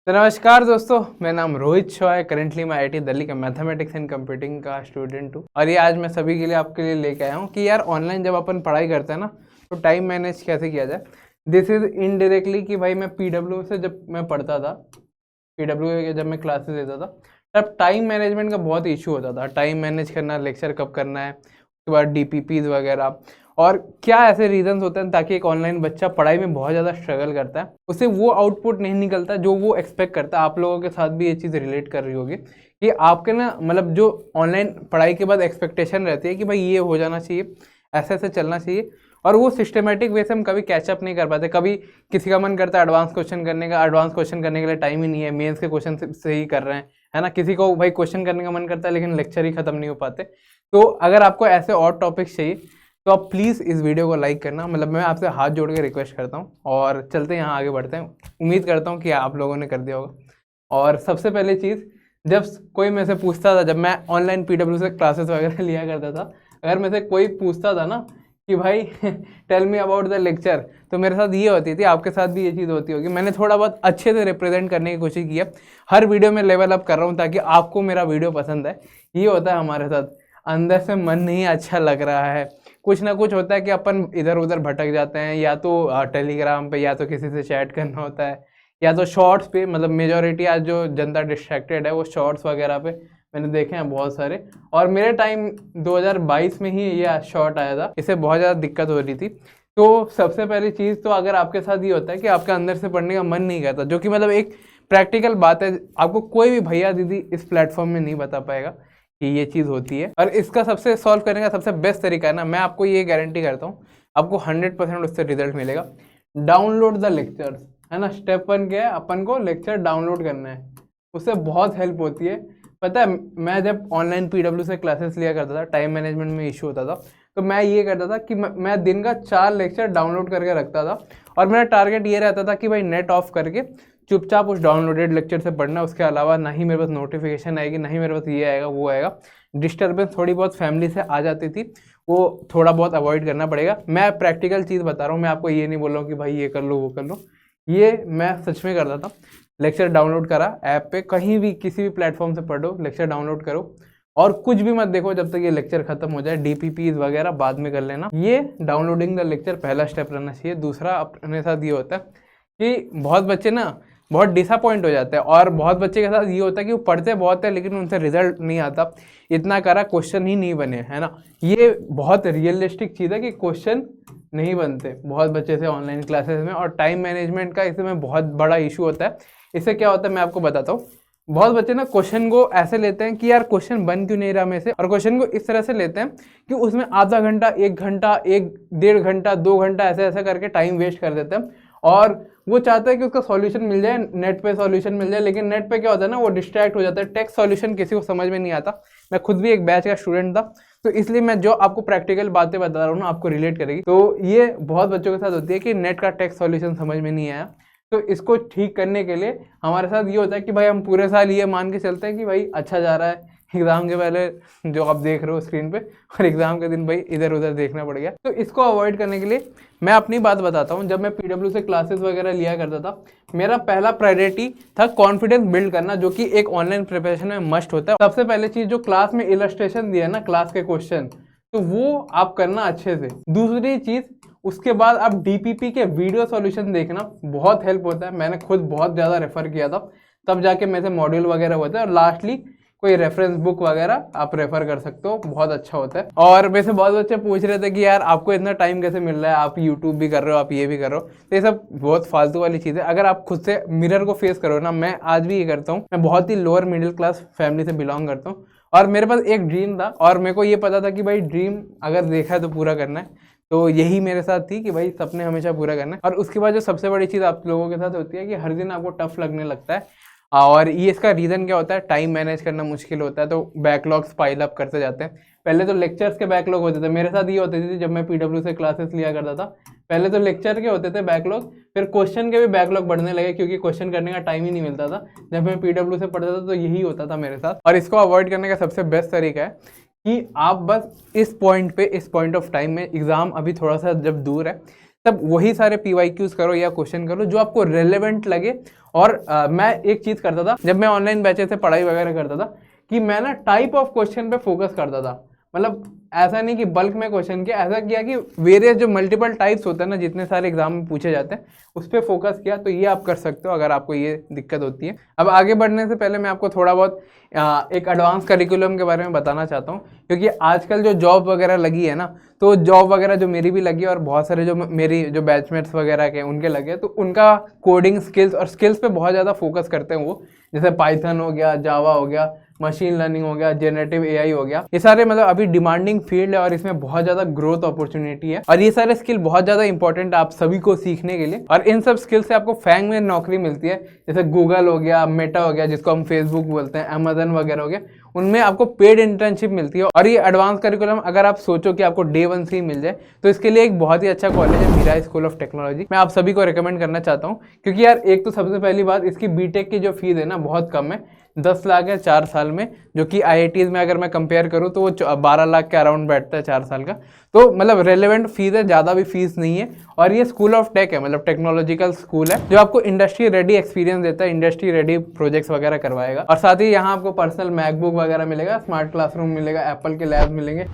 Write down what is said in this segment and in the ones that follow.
तो नमस्कार दोस्तों, मेरा नाम रोहित शॉ है। करेंटली मैं आईआईटी दिल्ली का मैथमेटिक्स एंड कंप्यूटिंग का स्टूडेंट हूँ और ये आज मैं सभी के लिए आपके लिए लेके आया हूँ कि यार ऑनलाइन जब अपन पढ़ाई करते हैं ना तो टाइम मैनेज कैसे किया जाए। दिस इज इनडायरेक्टली कि भाई मैं पीडब्ल्यू से जब मैं पढ़ता था, पीडब्ल्यू के जब मैं क्लासेस लेता था तब टाइम मैनेजमेंट का बहुत इशू होता था। टाइम मैनेज करना, लेक्चर कब करना है, उसके बाद डीपीपीज वगैरह, और क्या ऐसे रीजंस होते हैं ताकि एक ऑनलाइन बच्चा पढ़ाई में बहुत ज़्यादा स्ट्रगल करता है, उसे वो आउटपुट नहीं निकलता जो वो एक्सपेक्ट करता है। आप लोगों के साथ भी ये चीज़ रिलेट कर रही होगी कि आपके ना मतलब जो ऑनलाइन पढ़ाई के बाद एक्सपेक्टेशन रहती है कि भाई ये हो जाना चाहिए, ऐसे ऐसे चलना चाहिए, और वो सिस्टमेटिक वे से हम कभी कैचअप नहीं कर पाते। कभी किसी का मन करता है एडवांस क्वेश्चन करने का, एडवांस क्वेश्चन करने के लिए टाइम ही नहीं है, मेंस के क्वेश्चन से ही कर रहे हैं, है ना। किसी को भाई क्वेश्चन करने का मन करता है लेकिन लेक्चर ही खत्म नहीं हो पाते। तो अगर आपको ऐसे और टॉपिक्स चाहिए तो आप प्लीज़ इस वीडियो को लाइक करना, मतलब मैं आपसे हाथ जोड़ के रिक्वेस्ट करता हूँ। और चलते हैं यहाँ आगे बढ़ते हैं। उम्मीद करता हूँ कि आप लोगों ने कर दिया होगा। और सबसे पहले चीज़, जब कोई मेरे से पूछता था, जब मैं ऑनलाइन पीडब्ल्यू से क्लासेस वगैरह लिया करता था, अगर मेरे से कोई पूछता था ना कि भाई tell me about the lecture, तो मेरे साथ ये होती थी, आपके साथ भी ये चीज़ होती होगी। मैंने थोड़ा बहुत अच्छे से रिप्रेजेंट करने की कोशिश की है। हर वीडियो में लेवल अप कर रहा हूँ ताकि आपको मेरा वीडियो पसंद है। ये होता है हमारे साथ, अंदर से मन नहीं अच्छा लग रहा है, कुछ ना कुछ होता है कि अपन इधर उधर भटक जाते हैं, या तो टेलीग्राम पे, या तो किसी से चैट करना होता है, या तो शॉर्ट्स पे। मतलब मेजॉरिटी आज जो जनता डिस्ट्रैक्टेड है वो शॉर्ट्स वगैरह पे मैंने देखे हैं बहुत सारे। और मेरे टाइम 2022 में ही ये शॉर्ट आया था, इससे बहुत ज़्यादा दिक्कत हो रही थी। तो सबसे पहली चीज़ तो, अगर आपके साथ ये होता है कि आपका अंदर से पढ़ने का मन नहीं करता, जो कि मतलब एक प्रैक्टिकल बात है, आपको कोई भी भैया दीदी इस प्लेटफॉर्म में नहीं बता पाएगा कि ये चीज़ होती है। और इसका सबसे सॉल्व करने का सबसे बेस्ट तरीका है ना, मैं आपको ये गारंटी करता हूँ, आपको 100% उससे रिजल्ट मिलेगा। डाउनलोड द लेक्चर्स, है ना। स्टेप 1 क्या है, अपन को लेक्चर डाउनलोड करना है, उससे बहुत हेल्प होती है। पता है, मैं जब ऑनलाइन पीडब्ल्यू से क्लासेस लिया करता था, टाइम मैनेजमेंट में इशू होता था, तो मैं ये करता था कि मैं दिन का 4 लेक्चर डाउनलोड करके रखता था। और मेरा टारगेट ये रहता था कि भाई नेट ऑफ करके चुपचाप उस डाउनलोडेड लेक्चर से पढ़ना। उसके अलावा ना ही मेरे पास नोटिफिकेशन आएगी, ना ही मेरे पास ये आएगा वो आएगा। डिस्टर्बेंस थोड़ी बहुत फैमिली से आ जाती थी, वो थोड़ा बहुत अवॉइड करना पड़ेगा। मैं प्रैक्टिकल चीज़ बता रहा हूँ, मैं आपको ये नहीं बोल रहा हूँ कि भाई ये कर लो वो कर लो। ये मैं सच में करता था। लेक्चर डाउनलोड करा ऐप पे, कहीं भी किसी भी प्लेटफॉर्म से पढ़ो, लेक्चर डाउनलोड करो और कुछ भी मत देखो जब तक ये लेक्चर खत्म हो जाए। डीपीपीज वगैरह बाद में कर लेना। ये डाउनलोडिंग द लेक्चर पहला स्टेप रहना चाहिए। दूसरा, अपने साथ ये होता है कि बहुत बच्चे ना बहुत डिसअपॉइंट हो जाते हैं, और बहुत बच्चे के साथ ये होता है कि वो पढ़ते बहुत है लेकिन उनसे रिजल्ट नहीं आता। इतना करा, क्वेश्चन ही नहीं बने, है ना। ये बहुत रियलिस्टिक चीज़ है कि क्वेश्चन नहीं बनते बहुत बच्चे से ऑनलाइन क्लासेस में। और टाइम मैनेजमेंट का इसमें बहुत बड़ा इशू होता है। इससे क्या होता है मैं आपको बताता हूँ। बहुत बच्चे ना क्वेश्चन को ऐसे लेते हैं कि यार क्वेश्चन बन क्यों नहीं रहा मेरे से, और क्वेश्चन को इस तरह से लेते हैं कि उसमें आधा घंटा, 1 घंटा, 1-1.5 घंटा, 2 घंटा ऐसे ऐसे करके टाइम वेस्ट कर देते हैं। और वो चाहता है कि उसका सॉल्यूशन मिल जाए, नेट पे सॉल्यूशन मिल जाए, लेकिन नेट पे क्या होता है ना, वो डिस्ट्रैक्ट हो जाता है। टेक्स्ट सॉल्यूशन किसी को समझ में नहीं आता। मैं खुद भी एक बैच का स्टूडेंट था, तो इसलिए मैं जो आपको प्रैक्टिकल बातें बता रहा हूँ ना, आपको रिलेट करेगी। तो ये बहुत बच्चों के साथ होती है कि नेट का टेक्स्ट सॉल्यूशन समझ में नहीं आया। तो इसको ठीक करने के लिए हमारे साथ ये होता है कि भाई हम पूरे साल ये मान के चलते हैं कि भाई अच्छा जा रहा है। एग्ज़ाम के पहले जो आप देख रहे हो स्क्रीन पे, और एग्ज़ाम के दिन भाई इधर उधर देखना पड़ गया। तो इसको अवॉइड करने के लिए मैं अपनी बात बताता हूँ। जब मैं पीडब्ल्यू से क्लासेस वगैरह लिया करता था, मेरा पहला प्रायोरिटी था कॉन्फिडेंस बिल्ड करना, जो कि एक ऑनलाइन प्रिपरेशन में मस्ट होता है। सबसे पहले चीज़, जो क्लास में इलस्ट्रेशन दिया ना, क्लास के क्वेश्चन, तो वो आप करना अच्छे से। दूसरी चीज़, उसके बाद आप डीपीपी के वीडियो सॉल्यूशन देखना, बहुत हेल्प होता है। मैंने खुद बहुत ज़्यादा रेफर किया था, तब जाके मेरे से मॉड्यूल वगैरह होता है। और लास्टली कोई रेफरेंस बुक वगैरह आप रेफर कर सकते हो, बहुत अच्छा होता है। और वैसे बहुत बच्चे पूछ रहे थे कि यार आपको इतना टाइम कैसे मिल रहा है, आप यूट्यूब भी कर रहे हो, आप ये भी कर रहे हो। तो ये सब बहुत फालतू वाली चीज़ है। अगर आप खुद से मिरर को फेस करो ना, मैं आज भी ये करता हूँ। मैं बहुत ही लोअर मिडिल क्लास फैमिली से बिलोंग करता हूँ, और मेरे पास एक ड्रीम था, और मेरे को ये पता था कि भाई ड्रीम अगर देखा है तो पूरा करना है। तो यही मेरे साथ थी कि भाई सपने हमेशा पूरा करना है। और उसके बाद जो सबसे बड़ी चीज़ आप लोगों के साथ होती है कि हर दिन आपको टफ लगने लगता है। और ये इसका रीज़न क्या होता है, टाइम मैनेज करना मुश्किल होता है, तो बैकलॉग्स पाइल अप करते जाते हैं। पहले तो लेक्चर्स के बैकलॉग होते थे, मेरे साथ ये होती थी जब मैं पीडब्ल्यू से क्लासेस लिया करता था। पहले तो लेक्चर के होते थे बैकलॉग, फिर क्वेश्चन के भी बैकलॉग बढ़ने लगे, क्योंकि क्वेश्चन करने का टाइम ही नहीं मिलता था। जब मैं पीडब्ल्यू से पढ़ता था तो यही होता था मेरे साथ। और इसको अवॉइड करने का सबसे बेस्ट तरीका है कि आप बस इस पॉइंट पे, इस पॉइंट ऑफ टाइम में, एग्ज़ाम अभी थोड़ा सा जब दूर है, तब वही सारे PYQs करो या क्वेश्चन करो जो आपको रेलेवेंट लगे और मैं एक चीज़ करता था जब मैं ऑनलाइन बैचेस से पढ़ाई वगैरह करता था कि मैं ना टाइप ऑफ क्वेश्चन पे फोकस करता था। मतलब ऐसा नहीं कि बल्क में क्वेश्चन किया, ऐसा किया कि वेरियस जो मल्टीपल टाइप्स होते हैं ना, जितने सारे एग्जाम में पूछे जाते हैं उस पर फोकस किया। तो ये आप कर सकते हो अगर आपको ये दिक्कत होती है। अब आगे बढ़ने से पहले मैं आपको थोड़ा बहुत एक एडवांस करिकुलम के बारे में बताना चाहता हूँ, क्योंकि आजकल जो जॉब वगैरह लगी है ना, तो जॉब वगैरह जो मेरी भी लगी है और बहुत सारे जो मेरी जो बैचमेट्स वगैरह के उनके लगे, तो उनका कोडिंग स्किल्स और स्किल्स पे बहुत ज़्यादा फोकस करते हैं वो। जैसे पाइथन हो गया, जावा हो गया, मशीन लर्निंग हो गया, जनरेटिव एआई हो गया, ये सारे मतलब अभी डिमांडिंग फील्ड है और इसमें बहुत ज़्यादा ग्रोथ अपॉर्चुनिटी है और ये सारे स्किल बहुत ज़्यादा इंपॉर्टेंट है आप सभी को सीखने के लिए। और इन सब स्किल से आपको फैंग में नौकरी मिलती है। जैसे गूगल हो गया, मेटा हो गया जिसको हम फेसबुक बोलते हैं, अमेजन वगैरह हो गया, उनमें आपको पेड इंटर्नशिप मिलती है। और ये एडवांस करिकुलम अगर आप सोचो कि आपको डे 1 से ही मिल जाए, तो इसके लिए एक बहुत ही अच्छा कॉलेज है मीरा स्कूल ऑफ टेक्नोलॉजी। मैं आप सभी को रिकमेंड करना चाहता हूँ, क्योंकि यार एक तो सबसे पहली बात, इसकी बीटेक की जो फीस है ना बहुत कम है, 10 लाख है 4 साल में, जो कि आईआईटीज में अगर मैं कंपेयर करूँ तो वो 12 लाख के अराउंड बैठता है 4 साल का। तो मतलब रेलेवेंट फीस है, ज़्यादा भी फीस नहीं है। और ये स्कूल ऑफ टेक है, मतलब टेक्नोलॉजिकल स्कूल है, जो आपको इंडस्ट्री रेडी एक्सपीरियंस देता है, इंडस्ट्री रेडी प्रोजेक्ट्स वगैरह करवाएगा। और साथ ही यहाँ आपको पर्सनल मैकबुक वगैरह मिलेगा, स्मार्ट क्लासरूम मिलेगा, एप्पल के लैब मिलेंगे।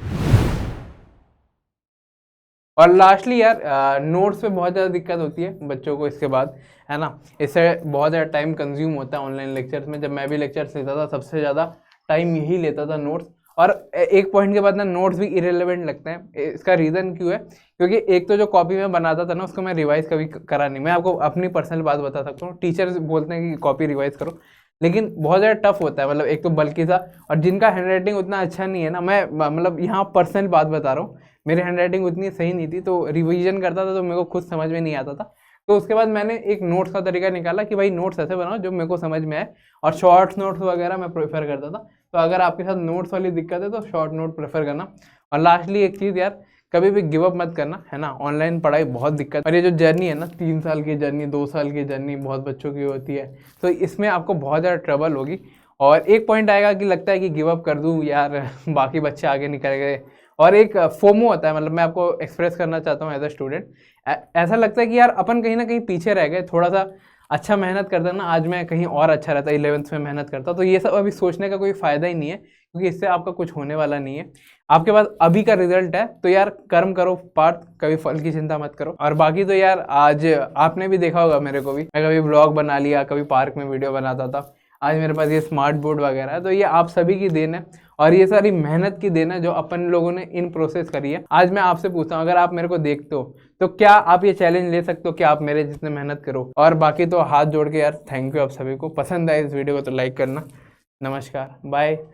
और लास्टली यार नोट्स पे बहुत ज़्यादा दिक्कत होती है बच्चों को इसके बाद, है ना। इससे बहुत ज़्यादा टाइम कंज्यूम होता है ऑनलाइन लेक्चर्स में। जब मैं भी लेक्चर्स लेता था सबसे ज़्यादा टाइम यही लेता था, नोट्स। और एक पॉइंट के बाद ना नोट्स भी इरेलीवेंट लगते हैं। इसका रीज़न क्यों है? क्योंकि एक तो जो कॉपी में बनाता था ना, उसको मैं रिवाइज कभी करा नहीं। मैं आपको अपनी पर्सनल बात बता सकता हूँ, टीचर्स बोलते हैं कि कॉपी रिवाइज करो, लेकिन बहुत ज़्यादा टफ होता है। मतलब एक तो बल्कि सा, और जिनका हैंड राइटिंग उतना अच्छा नहीं है ना, मैं मतलब यहाँ पर्सनल बात बता रहा हूँ, मेरी हैंड राइटिंग उतनी सही नहीं थी, तो रिवीजन करता था तो मेरे को खुद समझ में नहीं आता था। तो उसके बाद मैंने एक नोट्स का तरीका निकाला कि भाई नोट्स ऐसे बनाओ जो मेरे को समझ में आए, और शॉर्ट नोट्स वगैरह मैं प्रेफर करता था। तो अगर आपके साथ नोट्स वाली दिक्कत है तो शॉर्ट नोट प्रेफर करना। और लास्टली एक चीज़ यार, कभी भी गिव अप मत करना, है ना। ऑनलाइन पढ़ाई बहुत दिक्कत, और ये जो जर्नी है ना, 3 साल की जर्नी, 2 साल की जर्नी बहुत बच्चों की होती है, तो इसमें आपको बहुत ज़्यादा ट्रबल होगी। और एक पॉइंट आएगा कि लगता है कि गिव अप कर दूँ यार, बाकी बच्चे आगे निकल गए। और एक फोमो होता है, मतलब मैं आपको एक्सप्रेस करना चाहता हूँ एज अ स्टूडेंट, ऐसा लगता है कि यार अपन कहीं ना कहीं पीछे रह गए, थोड़ा सा अच्छा मेहनत करता ना, आज मैं कहीं और अच्छा रहता, 11th में मेहनत करता। तो ये सब अभी सोचने का कोई फ़ायदा ही नहीं है, क्योंकि इससे आपका कुछ होने वाला नहीं है। आपके पास अभी का रिजल्ट है, तो यार कर्म करो पार्थ, कभी फल की चिंता मत करो। और बाकी तो यार आज आपने भी देखा होगा मेरे को भी, मैं कभी ब्लॉग बना लिया, कभी पार्क में वीडियो बनाता था, आज मेरे पास ये स्मार्ट बोर्ड वगैरह है। तो ये आप सभी की देन है, और ये सारी मेहनत की देन है जो अपन लोगों ने इन प्रोसेस करी है। आज मैं आपसे पूछता हूँ, अगर आप मेरे को देखते हो तो क्या आप ये चैलेंज ले सकते हो कि आप मेरे जितने मेहनत करो? और बाकी तो हाथ जोड़ के यार थैंक यू आप सभी को। पसंद आए इस वीडियो को तो लाइक करना। नमस्कार, बाय।